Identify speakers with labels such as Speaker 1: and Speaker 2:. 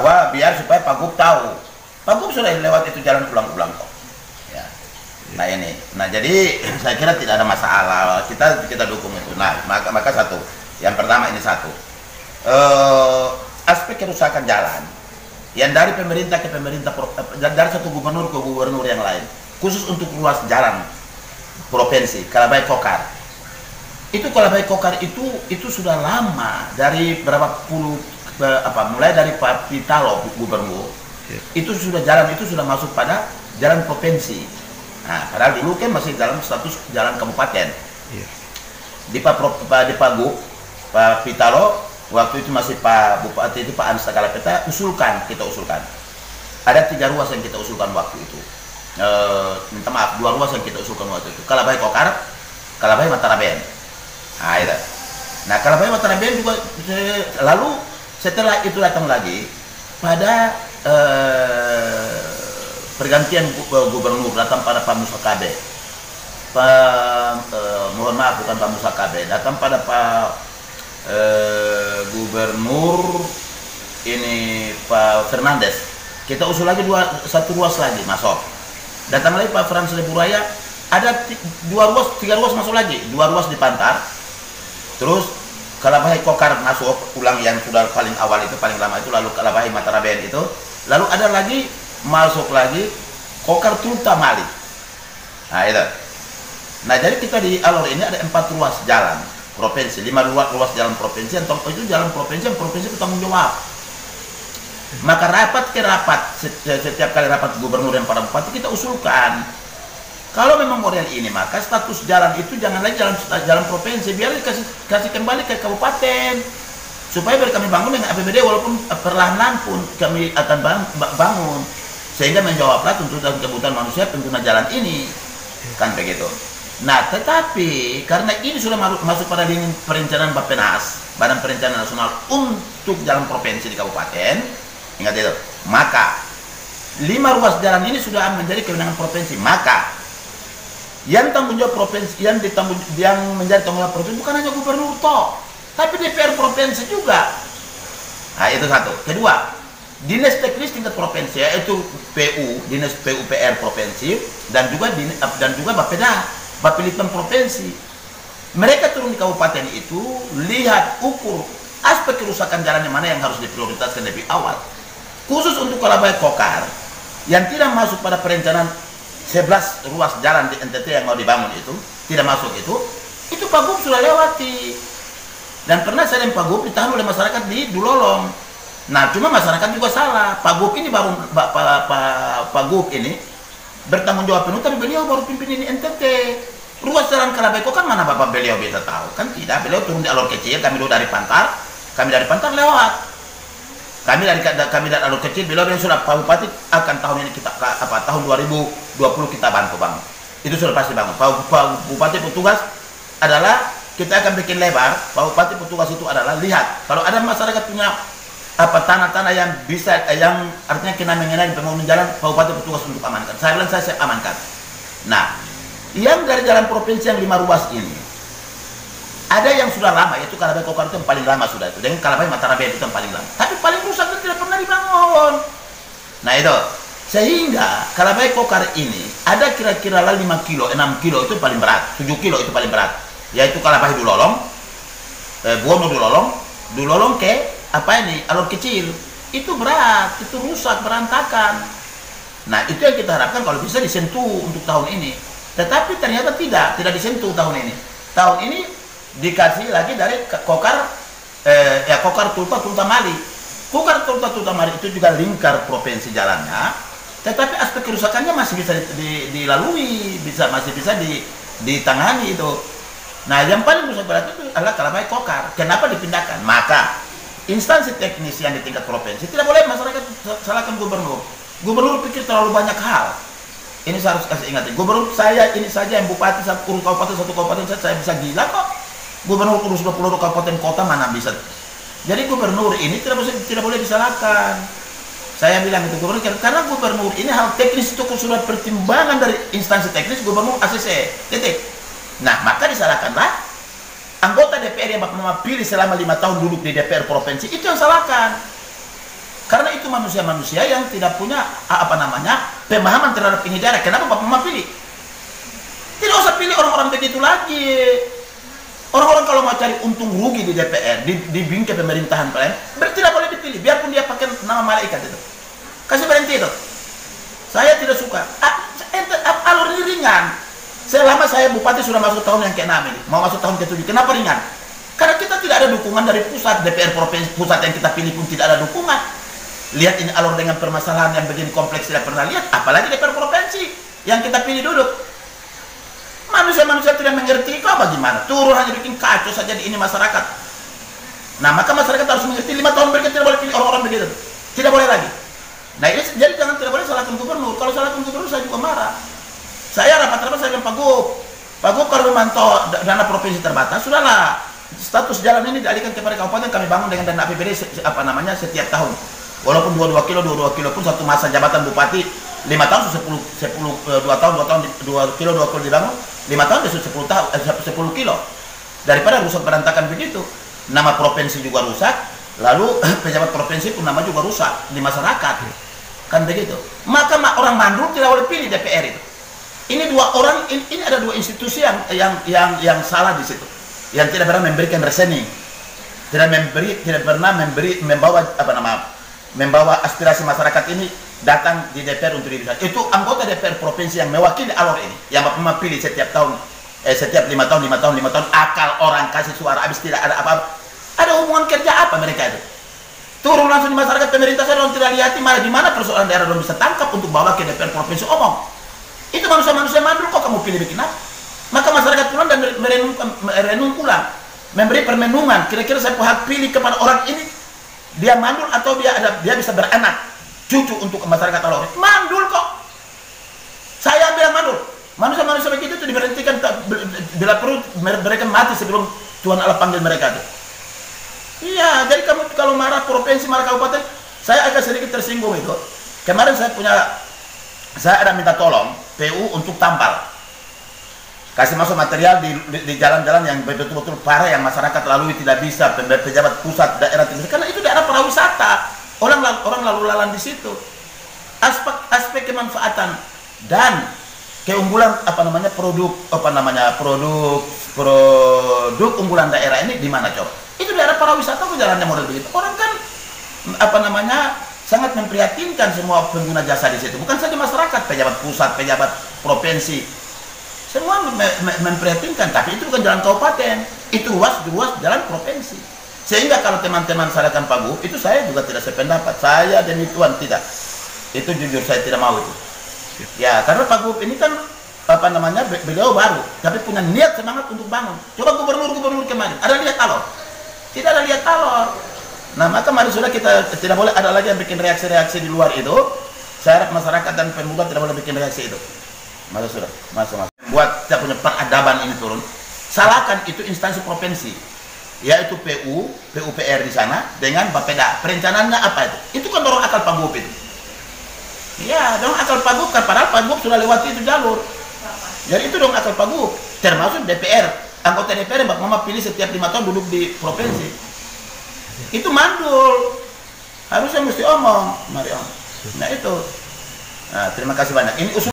Speaker 1: bahwa biar supaya Pak Gub tahu. Pak Gub sudah lewat itu jalan ulang-ulang kok. Ya. Nah ini, nah jadi saya kira tidak ada masalah. Kita dukung itu. Nah maka satu, yang pertama ini satu, aspek kerusakan jalan yang dari pemerintah ke pemerintah, dari satu gubernur ke gubernur yang lain, khusus untuk ruas jalan provinsi Kalabai Kokar. Itu Kalabai Kokar itu sudah lama, dari berapa puluh mulai dari Pak Pitalo gubernur, itu sudah jalan itu sudah masuk pada jalan provinsi. Nah, padahal dulu kan masih dalam status jalan kabupaten. Di Pak Gub, Pak Pitalo waktu itu masih Pak Bupati itu Pak Ansta Kalapeta kita usulkan. Ada 3 ruas yang kita usulkan waktu itu. Minta maaf, 2 ruas yang kita usulkan waktu itu. Kalabai Kokar, Kalabai Mataraben. Nah, itu. Nah, Kalabai Mataraben juga lalu setelah itu datang lagi pada pergantian gubernur, datang pada Pak Musa Kabe. Mohon maaf, bukan Pak Musa Kabe, datang pada Pak gubernur ini Pak Fernandes. Kita usul lagi 1 ruas lagi masuk. Datang lagi Pak Frans Leburaya, ada 3 ruas masuk lagi. 2 ruas di Pantar. Terus Kalabai Kokar masuk ulang yang sudah paling awal itu, paling lama itu, lalu Kalabai Mataraben itu, lalu ada lagi masuk lagi Kokar Tulta Mali. Nah itu. Nah jadi kita di Alor ini ada 4 ruas jalan provinsi, 5 ruas jalan provinsi, yang itu jalan provinsi yang provinsi bertanggung jawab. Maka setiap kali rapat gubernur dan para bupati kita usulkan, kalau memang model ini maka status jalan itu jangan lagi jalan provinsi, biar kasih kembali ke kabupaten, supaya biar kami bangun dengan APBD walaupun perlahan-lahan pun kami akan bangun, sehingga menjawablah tuntutan kebutuhan manusia pengguna jalan ini, kan begitu. Nah, tetapi karena ini sudah masuk pada lini perencanaan Bappenas, Badan Perencanaan Nasional untuk jalan provinsi di kabupaten, ingat itu, maka 5 ruas jalan ini sudah menjadi kewenangan provinsi. Maka yang tanggung jawab provinsi, yang menjadi tanggung jawab provinsi bukan hanya gubernur toh, tapi DPR provinsi juga. Nah, itu satu. Kedua, dinas teknis tingkat provinsi, yaitu dinas PUPR provinsi, dan juga Bapelitbang provinsi. Mereka turun di kabupaten itu, lihat, ukur aspek kerusakan jalannya mana yang harus diprioritaskan lebih awal. Khusus untuk Kalabai Kokar yang tidak masuk pada perencanaan 11 ruas jalan di NTT yang mau dibangun itu, tidak masuk itu Pak Gub sudah lewati. Dan pernah saya dan Pak Gub ditahan oleh masyarakat di Dulolong. Nah, cuma masyarakat juga salah. Pak Gub ini Pak Gub ini bertanggung jawab penuh, tapi beliau baru pimpin ini NTT. Ruas jalan Kalabai Kokar mana Bapak beliau bisa tahu? Kan tidak, beliau turun di Alor Kecil, kami dulu dari Pantar lewat. Kami dari Alor Kecil, beliau yang sudah Pak Bupati akan tahun ini kita tahun 2020 kita bantu bangun. Itu sudah pasti bangun. Pak Bupati petugas adalah kita akan bikin lebar. Pak Bupati petugas itu adalah lihat kalau ada masyarakat punya tanah-tanah yang bisa, yang artinya kena mengenai pembangunan jalan, Pak Bupati petugas untuk amankan. Saya bilang saya amankan. Nah, yang dari jalan provinsi yang 5 ruas ini, ada yang sudah lama, yaitu Kalabai Kokar itu yang paling lama sudah itu, dengan Kalabai Mataraben itu yang paling lama. Tapi paling rusak dan tidak pernah dibangun. Nah itu, sehingga Kalabai Kokar ini ada kira-kira 5 kilo, 6 kilo itu paling berat, 7 kilo itu paling berat, yaitu Kalabai Dulolong, Buwono Dulolong ke Alor Kecil, itu berat, itu rusak, berantakan. Nah itu yang kita harapkan kalau bisa disentuh untuk tahun ini. Tetapi ternyata tidak disentuh tahun ini. Tahun ini dikasih lagi dari Kokar Tulta Mali. Kokar Tulta Mali itu juga lingkar provinsi jalannya, tetapi aspek kerusakannya masih bisa dilalui, masih bisa ditangani itu. Nah yang paling rusak berat itu adalah Kalabai Kokar. Kenapa dipindahkan? Maka instansi teknis yang di tingkat provinsi tidak boleh masyarakat salahkan gubernur. Gubernur pikir terlalu banyak hal. Ini saya harus kasih ingat. Gubernur saya ini saja yang bupati satu kabupaten saya bisa gila kok. Gubernur urus 20 kabupaten kota mana bisa. Jadi gubernur ini tidak boleh disalahkan. Saya bilang itu gubernur karena gubernur ini hal teknis itu sudah pertimbangan dari instansi teknis gubernur ACC. Titik. Nah maka disalahkanlah anggota DPR yang Bapak Mama pilih selama 5 tahun duduk di DPR provinsi, itu yang salahkan. Karena itu manusia-manusia yang tidak punya pemahaman terhadap ini daerah. Kenapa Bapak Mama pilih? Tidak usah pilih orang-orang begitu lagi. Orang-orang kalau mau cari untung rugi di DPR, di bingkai pemerintahan berarti tidak boleh dipilih, biarpun dia pakai nama malaikat itu. Kasih berhenti itu. Saya tidak suka. Alur ini ringan. Selama saya bupati sudah masuk tahun yang ke-6 ini, mau masuk tahun ke-7. Kenapa ringan? Karena kita tidak ada dukungan dari pusat. DPR provinsi pusat yang kita pilih pun tidak ada dukungan. Lihat ini alur dengan permasalahan yang begini kompleks tidak pernah lihat, apalagi DPR provinsi yang kita pilih duduk. Manusia-manusia tidak mengerti, kok bagaimana? Turun hanya bikin kacau saja di ini masyarakat. Nah, maka masyarakat harus mengerti 5 tahun berikutnya tidak boleh pilih orang-orang begitu. Tidak boleh lagi. Nah, ini jadi jangan tidak boleh salahkan gubernur. Kalau salahkan gubernur saya juga marah. Saya rapat-rapat saya bilang Pak Gub kalau memantau dana provinsi terbatas, sudahlah status jalan ini dialihkan kepada kabupaten, kami bangun dengan dana APBD setiap tahun. Walaupun 22 kilo pun satu masa jabatan bupati 5 tahun 2 kilo dibangun, 5 tahun itu 10 kilo. Daripada rusak berantakan begitu, nama provinsi juga rusak, lalu pejabat provinsi pun nama juga rusak di masyarakat. Kan begitu. Maka orang mandul tidak boleh pilih DPR itu. Ini ada dua institusi yang salah di situ. Yang tidak pernah memberikan reasoning. Tidak pernah membawa aspirasi masyarakat ini datang di DPR untuk dibicarakan. Itu anggota DPR provinsi yang mewakili alur ini, yang Bapak pilih setiap tahun, setiap 5 tahun, akal orang kasih suara habis, tidak ada apa-apa. Ada hubungan kerja apa mereka itu? Turun langsung di masyarakat, pemerintah saya tidak lihat malah di mana persoalan daerah belum bisa tangkap untuk bawa ke DPR provinsi omong. Itu manusia-manusia mandul, kok kamu pilih bikin apa? Maka masyarakat pulang dan merenung pulang, memberi permenungan. Kira-kira saya hak pilih kepada orang ini, dia mandul atau dia bisa beranak cucu untuk masyarakat alor. Mandul kok. Saya bilang mandul. Manusia-manusia begitu itu diberhentikan bila perlu mereka mati sebelum Tuhan Allah panggil mereka itu. Iya, jadi kamu kalau marah provinsi, marah kabupaten, saya agak sedikit tersinggung itu. Kemarin saya ada minta tolong PU untuk tampal. Kasih masuk material di jalan-jalan yang betul-betul parah yang masyarakat lalui tidak bisa, pejabat pusat, daerah tidak bisa, karena itu daerah pariwisata. Orang lalu lalang di situ. Aspek kemanfaatan dan keunggulan produk unggulan daerah ini di mana coba? Itu daerah pariwisata kok jalannya model begitu. Orang kan sangat memprihatinkan semua pengguna jasa di situ. Bukan saja masyarakat, pejabat pusat, pejabat provinsi, semua memprihatinkan. Tapi itu bukan jalan kabupaten, itu ruas jalan provinsi. Sehingga kalau teman-teman salahkan Pak Gub, itu saya juga tidak sependapat. Saya demi Tuhan tidak. Itu jujur saya tidak mau itu. Ya, karena Pak Gub ini kan beliau baru, tapi punya niat semangat untuk bangun. Coba gubernur kemarin, ada lihat alor? Tidak ada lihat alor. Nah, maka mari sudah kita tidak boleh ada lagi yang bikin reaksi-reaksi di luar itu. Saya harap masyarakat dan pemuda tidak boleh bikin reaksi itu. Masuk sudah, masuk. Buat kita punya peradaban ini turun. Salahkan itu instansi provinsi, yaitu PUPR di sana dengan Bapeda. Perencanaannya apa itu? Itu kan dorong akal Pak Gub itu. Iya, dorong akal Pak Gub kan, padahal Pak Gub sudah lewati itu jalur. Jadi itu dong akal Pak Gub, termasuk DPR. Anggota DPR yang Bapak Mama pilih setiap 5 tahun duduk di provinsi. Itu mandul, harusnya mesti omong, mari om. Nah itu. Nah, terima kasih banyak. Ini usul